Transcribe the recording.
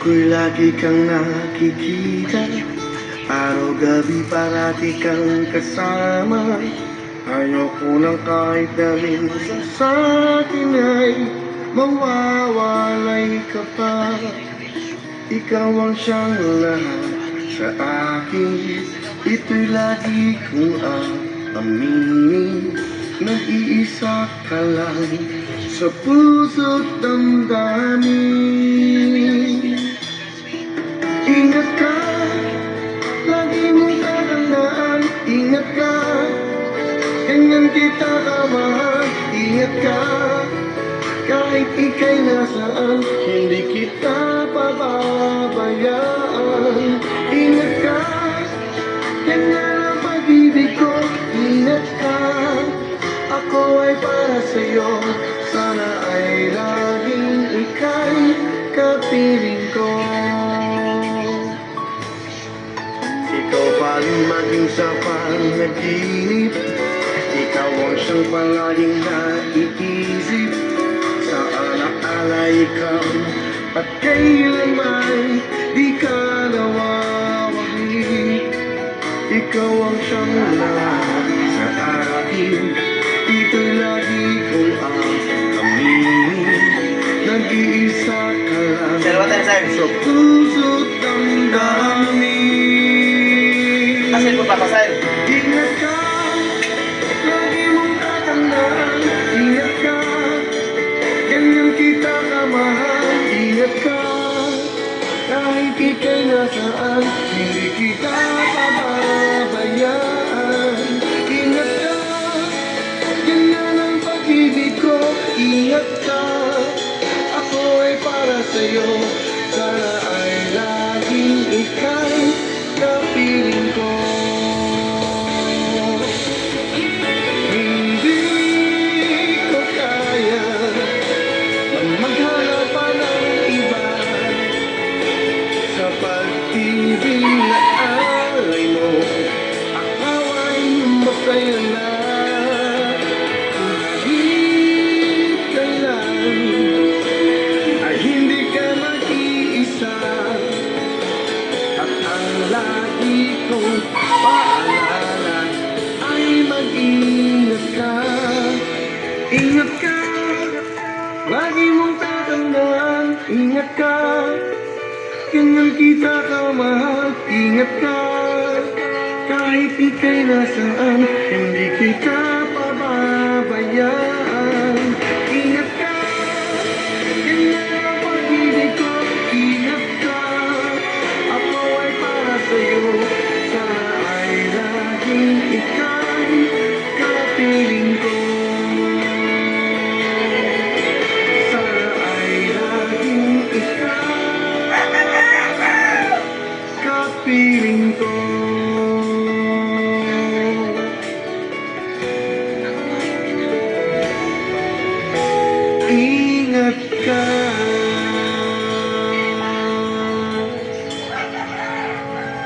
Ako'y lagi kang nakikita, araw-gabi parati kang kasama. Ayoko nang kahit na minsan sa akin ay mawawalay ka pa. Ikaw ang siyang lahat sa akin, ito'y lagi kong aminin. Nag-iisa ka lang sa puso't damdamin. Ingat ka, lagi mong tatandaan. Ingat ka, ganyan kita kamahal. Ingat ka, kahit ika'y nasaan, hindi kita pababayaan. Ingat ka, ganyan ang pag-ibig ko. Ingat ka, ako ay para sa'yo. Sana ay laging ika'y kapiling ko. Ikaw pa rin maging sa panaginip, ikaw ang siyang palaging naiisip. Sa alaala ikaw at kailanman di ka nawawagi. Ikaw ang siyang lahat sa akin, ito'y lagi kong aminin. Nag-iisa ka lang sa puso't damdamin. Asin po papasal. Ingat ka, lagi mong tatandaan. Ingat ka, ganyan kita kamahal. Ingat ka, kahit ika'y nasaan, hindi kita pababayaan. Ingat ka, ganyan ang pag-ibig ko. Ingat ka, ako ay para sa'yo. Sana ay laging ika'y kapiling ko. Hindi ko kaya maghanap pa ng iba sa pag-ibig na alay mo. Ako ay masaya na kahit kailan ay hindi ka mag-iisa. At ang lagi kong paalala ay mag-ingat ka. Ingat ka, lagi mong tatandaan. Ingat ka, ganyan kita kamahal. Ingat ka, kahit ika'y nasaan, hindi kita pababayaan. Ingat ka, ganyan ang pag-ibig ko. Ingat ka, ako ay para sa'yo. Sana ay laging ika'y kapiling ko.